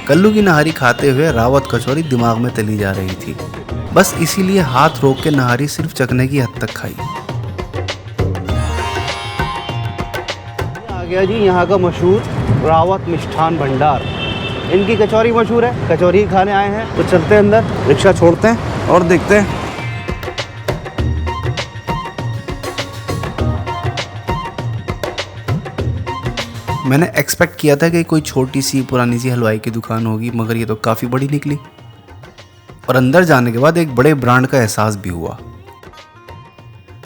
कल्लू की नहारी खाते हुए रावत कचौरी दिमाग में तली जा रही थी। बस इसीलिए हाथ रोक के नहारी सिर्फ चखने की हद तक खाई। आ गया जी यहाँ का मशहूर रावत मिष्ठान भंडार। इनकी कचौरी मशहूर है, कचौरी खाने आए हैं तो चलते हैं अंदर, रिक्शा छोड़ते हैं और देखते हैं। मैंने एक्सपेक्ट किया था कि कोई छोटी सी पुरानी सी हलवाई की दुकान होगी, मगर ये तो काफ़ी बड़ी निकली और अंदर जाने के बाद एक बड़े ब्रांड का एहसास भी हुआ।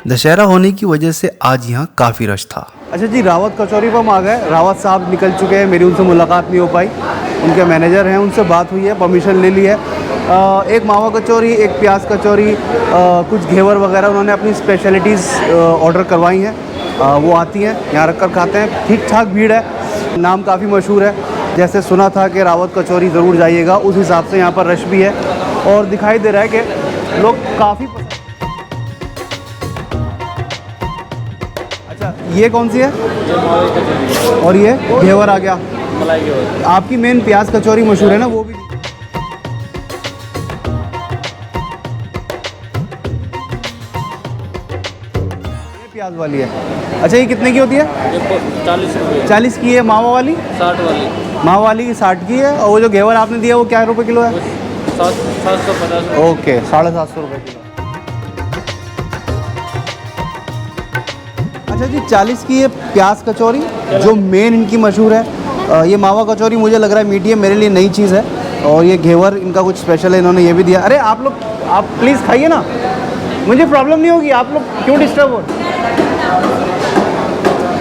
दशहरा होने की वजह से आज यहाँ काफ़ी रश था। अच्छा जी, रावत कचौरी पर हम आ गए। रावत साहब निकल चुके हैं, मेरी उनसे मुलाकात नहीं हो पाई। उनके मैनेजर हैं, उनसे बात हुई है, परमिशन ले ली है। एक मावा कचौरी, एक प्याज कचौरी, कुछ घेवर वगैरह उन्होंने अपनी स्पेशलिटीज़ ऑर्डर करवाई हैं। वो आती हैं, यहाँ रख कर खाते हैं। ठीक ठाक भीड़ है, नाम काफ़ी मशहूर है। जैसे सुना था कि रावत कचौरी ज़रूर जाइएगा, उस हिसाब से यहाँ पर रश भी है और दिखाई दे रहा है कि लोग काफ़ी पसंद। अच्छा, ये कौन सी है? और ये घेवर आ गया, मलाई घेवर। आपकी मेन प्याज कचौरी मशहूर है ना, वो भी प्याज वाली है। अच्छा, ये कितने की होती है? 40 रुपये। 40 की है। मावा वाली 60 वाली। मावा वाली की 60 की है। और वो जो घेवर आपने दिया वो क्या रुपए किलो है? 750। ओके, 750 रुपये किलो। अच्छा जी, 40 की ये प्याज कचौरी जो मेन इनकी मशहूर है। ये मावा कचौरी मुझे लग रहा है मीठी है, मेरे लिए नई चीज़ है। और ये घेवर इनका कुछ स्पेशल है, इन्होंने ये भी दिया। अरे आप लोग, आप प्लीज़ खाइए ना, मुझे प्रॉब्लम नहीं होगी, आप लोग क्यों डिस्टर्ब हो?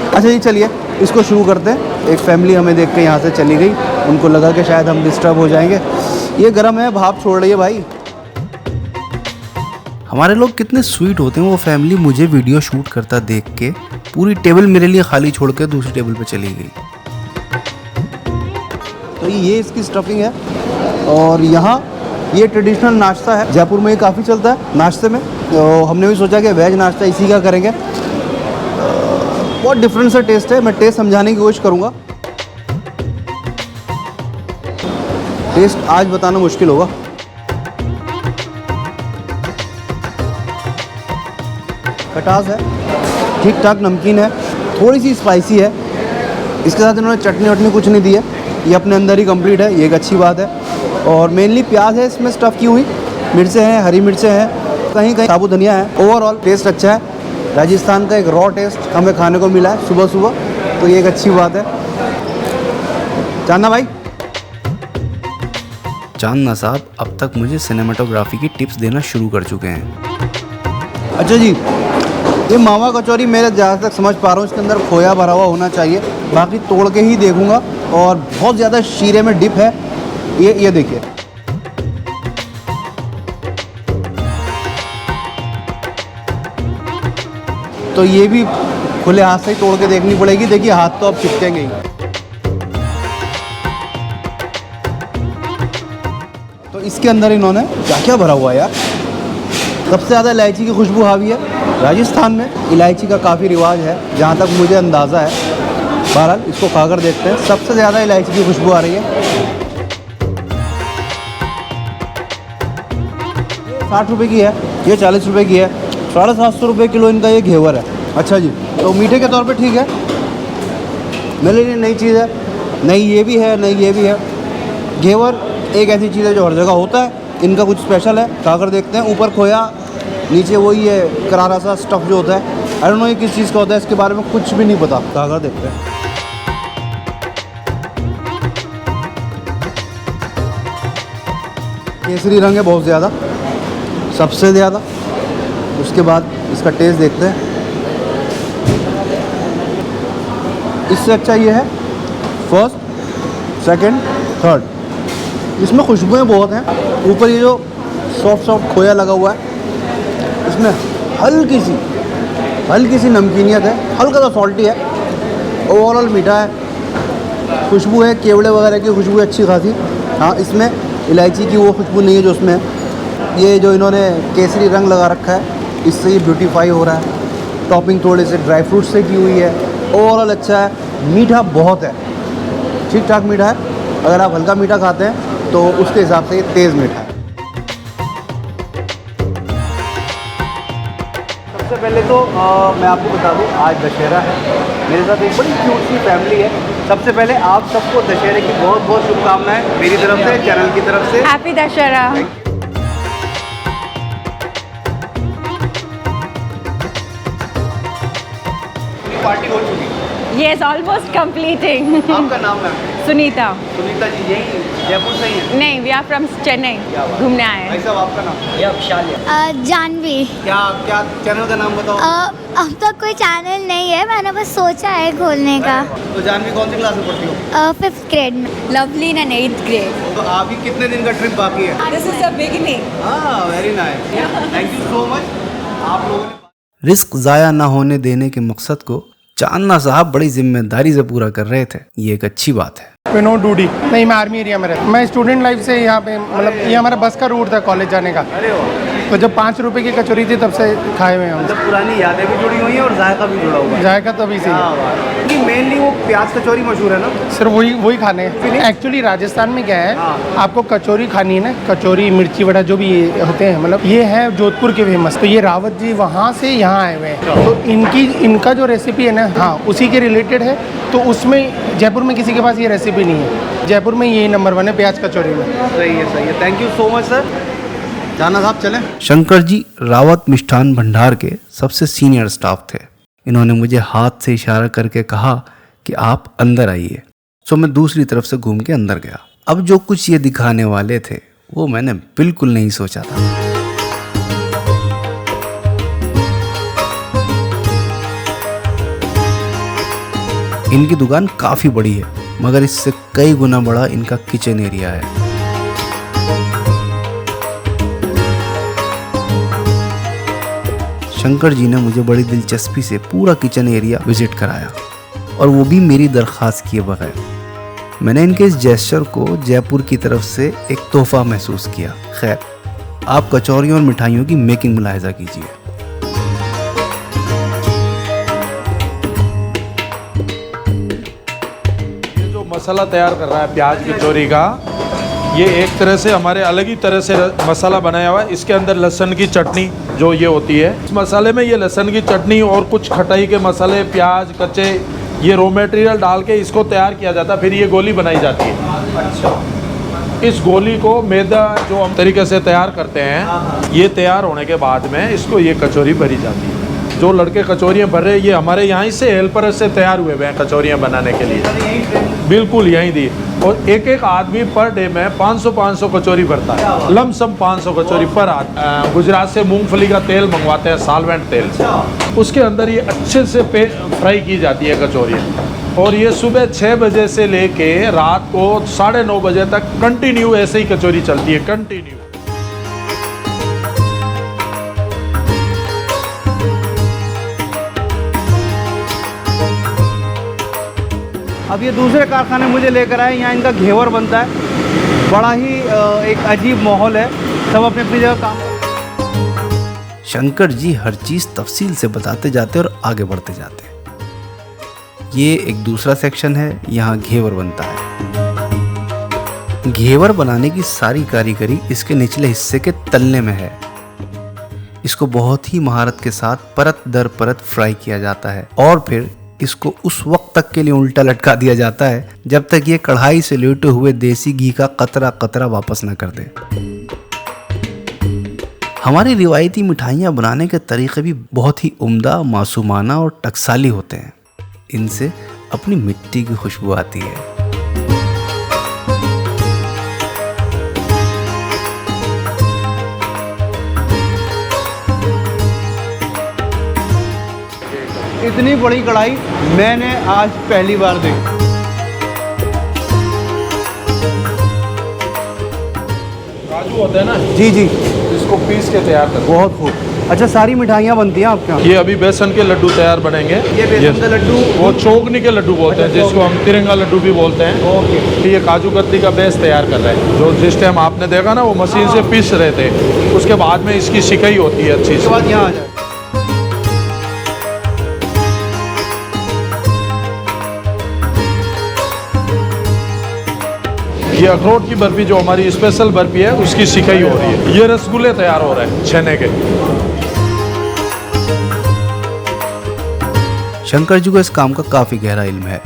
अच्छा जी, चलिए इसको शुरू करते हैं। एक फैमिली हमें देख के यहाँ से चली गई, उनको लगा कि शायद हम डिस्टर्ब हो जाएंगे। ये गर्म है, भाप छोड़ रही है भाई। हमारे लोग कितने स्वीट होते हैं। वो फैमिली मुझे वीडियो शूट करता देख के पूरी टेबल मेरे लिए खाली छोड़ के दूसरी टेबल पे चली गई। तो ये इसकी स्टफिंग है। और यहाँ ये ट्रेडिशनल नाश्ता है, जयपुर में ये काफ़ी चलता है नाश्ते में। तो हमने भी सोचा कि वेज नाश्ता इसी का करेंगे। बहुत डिफरेंट सा टेस्ट है, मैं टेस्ट समझाने की कोशिश करूँगा। टेस्ट आज बताना मुश्किल होगा। खटास है, ठीक ठाक नमकीन है, थोड़ी सी स्पाइसी है। इसके साथ इन्होंने चटनी वटनी कुछ नहीं दी है, ये अपने अंदर ही कंप्लीट है, ये एक अच्छी बात है। और मेनली प्याज है इसमें स्टफ़ की हुई, मिर्चें हैं, हरी मिर्चें हैं, कहीं कहीं साबुत धनिया है। ओवरऑल टेस्ट अच्छा है। राजस्थान का एक रॉ टेस्ट हमें खाने को मिला है सुबह सुबह, तो ये एक अच्छी बात है। चांदना भाई, चांदना साहब अब तक मुझे सिनेमाटोग्राफी की टिप्स देना शुरू कर चुके हैं। अच्छा जी, ये मावा कचौरी मेरे जहाँ तक समझ पा रहा हूँ इसके अंदर खोया भरा हुआ होना चाहिए, बाकी तोड़ के ही देखूँगा। और बहुत ज़्यादा शीरे में डिप है। ये देखिए, तो ये भी खुले हाथ से ही तोड़ के देखनी पड़ेगी। देखिए हाथ तो अब चिपकेंगे ही। तो इसके अंदर इन्होंने क्या क्या भरा हुआ है यार। सबसे ज़्यादा इलायची की खुशबू हावी है। राजस्थान में इलायची का काफ़ी रिवाज है, जहाँ तक मुझे अंदाज़ा है। बहरहाल इसको खाकर देखते हैं। सबसे ज़्यादा इलायची की खुशबू आ रही है। 60 रुपये की है, ये 40 रुपये की है। 750 रुपये किलो इनका ये घेवर है। अच्छा जी, तो मीठे के तौर पे ठीक है, मेरे लिए नई चीज़ है। नई ये भी है, नई ये भी है। घेवर एक ऐसी चीज़ है जो हर जगह होता है, इनका कुछ स्पेशल है, खाकर देखते हैं। ऊपर खोया, नीचे वही है करारा सा स्टफ़ जो होता है। आई डोंट नो ये किस चीज़ का होता है, इसके बारे में कुछ भी नहीं पता, खाकर देखते हैं। केसरी रंग है बहुत ज़्यादा, सबसे ज़्यादा। उसके बाद इसका टेस्ट देखते हैं। इससे अच्छा ये है फर्स्ट, सेकंड, थर्ड। इसमें खुशबुएं बहुत हैं। ऊपर ये जो सॉफ्ट सॉफ्ट खोया लगा हुआ है, इसमें हल्की सी नमकीनियत है, हल्का सा सॉल्टी है। ओवरऑल मीठा है, खुशबू है केवड़े वगैरह की खुशबू अच्छी खासी। हाँ, इसमें इलायची की वो खुशबू नहीं है जो उसमें है। ये जो इन्होंने केसरी रंग लगा रखा है, इससे ये ब्यूटीफाई हो रहा है। टॉपिंग थोड़े से ड्राई फ्रूट से की हुई है। ओवरऑल अच्छा है, मीठा बहुत है, ठीक ठाक मीठा है। अगर आप हल्का मीठा खाते हैं तो उसके हिसाब से ये तेज़ मीठा है। सबसे पहले तो मैं आपको बता दूं, आज दशहरा है, मेरे साथ एक बड़ी क्यूट सी फैमिली है। सबसे पहले आप सबको दशहरे की बहुत बहुत शुभकामनाएं मेरी तरफ से, चैनल की तरफ से। हैप्पी दशहरा। पार्टी हो चुकी है। Yes, almost completing. आपका नाम है? सुनीता। सुनीता जी यही जयपुर से ही है? नहीं, we are from चेन्नई, क्या बात है। घूमने आए भाई हैं। साहब आपका नाम? जानवी। क्या क्या चैनल का नाम बताओ। अब तक कोई चैनल नहीं है, मैंने बस सोचा है खोलने का। तो जानवी कौन सी क्लास में पढ़ती हो? 5th ग्रेड में। लवली इन 8th grade. तो अभी कितने दिन का ट्रिप बाकी है? This is the beginning. हाँ, very nice, thank you so much. आप लोगों ने रिस्क ज़ाया ना होने देने के मकसद को चांदना साहब बड़ी जिम्मेदारी से पूरा कर रहे थे। ये एक अच्छी बात है। विनोद डूडी। नहीं, मैं आर्मी एरिया में रहता हूँ। मैं स्टूडेंट लाइफ से यहाँ पे, मतलब ये हमारा बस का रूट था कॉलेज जाने का। अरे वाह, तो जब 5 रुपए की कचौरी थी तब से खाए हुए हैं हम। मतलब पुरानी यादें भी जुड़ी हुई हैं और जायका भी जुड़ा हुआ है। जायका तो अभी से हाँ, क्योंकि मेनली वो प्याज कचौरी मशहूर है ना। सिर्फ वही खाने हैं। एक्चुअली राजस्थान में क्या है, हाँ। आपको कचौरी खानी है ना, कचौरी मिर्ची वड़ा जो भी ये होते हैं, मतलब ये है जोधपुर के फेमस। तो ये रावत जी वहाँ से यहाँ आए हुए हैं, तो इनका जो रेसिपी है ना, हाँ उसी के रिलेटेड है। तो उसमें जयपुर में किसी के पास ये रेसिपी नहीं है। जयपुर में यही नंबर 1 है प्याज कचौरी में। सही है, thank you so much sir. जाना साहब चलें। शंकर जी रावत मिष्ठान भंडार के सबसे सीनियर स्टाफ थे। इन्होंने मुझे हाथ से इशारा करके कहा कि आप अंदर आइए। सो मैं दूसरी तरफ से घूम के अंदर गया। अब जो कुछ ये दिखाने वाले थे वो मैंने बिल्कुल नहीं सोचा था। इनकी दुकान काफ़ी बड़ी है, मगर इससे कई गुना बड़ा इनका किचन एरिया है। शंकर जी ने मुझे बड़ी दिलचस्पी से पूरा किचन एरिया विजिट कराया, और वो भी मेरी दरख्वास्त किए बगैर। मैंने इनके इस जेस्चर को जयपुर की तरफ से एक तोहफा महसूस किया। खैर, आप कचौरियों और मिठाइयों की मेकिंग मुलाहिजा कीजिए। मसाला तैयार कर रहा है प्याज कचौरी का, ये एक तरह से हमारे अलग ही तरह से मसाला बनाया हुआ है। इसके अंदर लहसुन की चटनी जो ये होती है, इस मसाले में ये लहसुन की चटनी और कुछ खटाई के मसाले, प्याज कच्चे, ये रॉ मटेरियल डाल के इसको तैयार किया जाता है। फिर ये गोली बनाई जाती है। अच्छा, इस गोली को मैदा जो हम तरीके से तैयार करते हैं, ये तैयार होने के बाद में इसको ये कचौरी भरी जाती है। जो लड़के कचौरियाँ भर रहे हैं ये हमारे यहाँ से हेल्पर से तैयार हुए हैं कचौरियाँ बनाने के लिए। बिल्कुल यहीं दी। और एक एक आदमी पर डे में 500 कचौरी भरता है, लमसम 500 कचौरी पर आदमी। गुजरात से मूंगफली का तेल मंगवाते हैं, सालवेंट तेल, उसके अंदर ये अच्छे से फ्राई की जाती है कचौरियाँ। और ये सुबह 6 बजे से लेके रात को 9:30 बजे तक कंटिन्यू ऐसे ही कचौरी चलती है, कंटिन्यू। अब ये दूसरे कारखाने मुझे लेकर आए, यहाँ इनका घेवर बनता है। बड़ा ही एक अजीब माहौल है, सब अपनी अपनी जगह काम। शंकर जी हर चीज़ तफसील से बताते जाते और आगे बढ़ते जाते। ये एक दूसरा सेक्शन है, यहाँ घेवर बनता है। घेवर बनाने की सारी कारीगरी इसके निचले हिस्से के तलने में है। इसको बहुत ही महारत के साथ परत दर परत फ्राई किया जाता है, और फिर इसको उस वक्त तक के लिए उल्टा लटका दिया जाता है जब तक ये कढ़ाई से लेटे हुए देसी घी का कतरा कतरा वापस न कर दे। हमारी रिवायती मिठाइयाँ बनाने के तरीके भी बहुत ही उम्दा, मासूमाना और टकसाली होते हैं। इनसे अपनी मिट्टी की खुशबू आती है। इतनी बड़ी कढ़ाई मैंने आज पहली बार देखी। काजू होता है ना, जी जी, इसको पीस के तैयार करते हैं। बहुत खूब। अच्छा, सारी मिठाइयाँ बनती हैं आपके यहाँ? ये अभी बेसन के लड्डू तैयार बनेंगे। ये बेसन के लड्डू, वो चोगनी के लड्डू बोलते हैं, अच्छा, जिसको हम तिरंगा लड्डू भी बोलते हैं। ओके। ये काजू कतली का बेस तैयार कर रहे हैं। जो जिस टाइम आपने देखा ना, वो मशीन से पीस रहे थे, उसके बाद में इसकी सिकाई होती है अच्छी उसके से। बाद यहाँ आ जाए। ये अखरोट की बर्फी जो हमारी स्पेशल बर्फी है उसकी सिकाई हो रही है। ये रसगुल्ले तैयार हो रहे हैं छेने के। शंकर जी को इस काम का काफी गहरा इल्म है।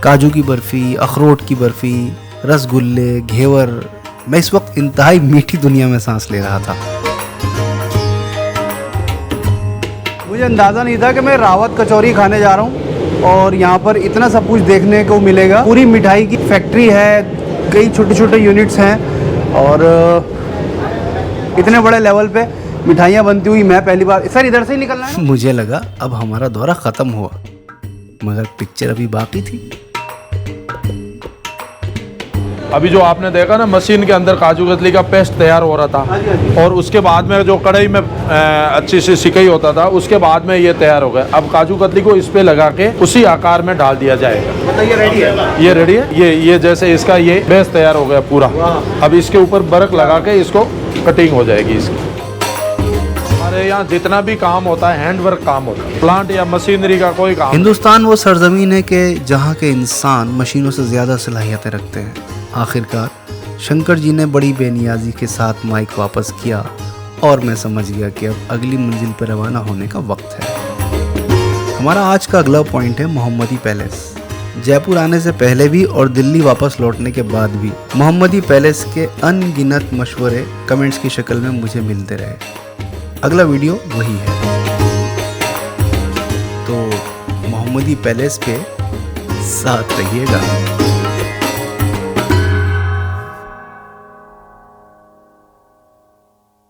काजू की बर्फी, अखरोट की बर्फी, रसगुल्ले, घेवर, मैं इस वक्त इंतहाई मीठी दुनिया में सांस ले रहा था। मुझे अंदाज़ा नहीं था कि मैं रावत कचौरी खाने जा रहा हूँ और यहाँ पर इतना सब कुछ देखने को मिलेगा। पूरी मिठाई की फैक्ट्री है, कई छोटे छोटे यूनिट्स हैं और इतने बड़े लेवल पे मिठाइयाँ बनती हुई मैं पहली बार। सर इधर से ही निकलना है? मुझे लगा अब हमारा दौरा खत्म हुआ, मगर पिक्चर अभी बाकी थी। अभी जो आपने देखा ना मशीन के अंदर काजू कतली का पेस्ट तैयार हो रहा था और उसके बाद में जो कढ़ाई में अच्छी सी सिकाई होता था उसके बाद में ये तैयार हो गया। अब काजू कतली को इस पे लगा के उसी आकार में डाल दिया जाएगा। मतलब ये रेडी है? ये रेडी है। ये जैसे इसका ये बेस तैयार हो गया पूरा। अब इसके ऊपर बर्क लगा के इसको कटिंग हो जाएगी इसकी। हमारे यहाँ जितना भी काम होता है हैंडवर्क काम होता है, प्लांट या मशीनरी का कोई काम। हिंदुस्तान वो सरजमीन है कि जहाँ के इंसान मशीनों से ज्यादा सलाहियतें रखते हैं। आखिरकार शंकर जी ने बड़ी बेनियाजी के साथ माइक वापस किया और मैं समझ गया कि अब अगली मंजिल पर रवाना होने का वक्त है। हमारा आज का अगला पॉइंट है मोहम्मदी पैलेस। जयपुर आने से पहले भी और दिल्ली वापस लौटने के बाद भी मोहम्मदी पैलेस के अनगिनत मशवरे कमेंट्स की शक्ल में मुझे मिलते रहे। अगला वीडियो वही है, तो मोहम्मदी पैलेस पे साथ रहिएगा।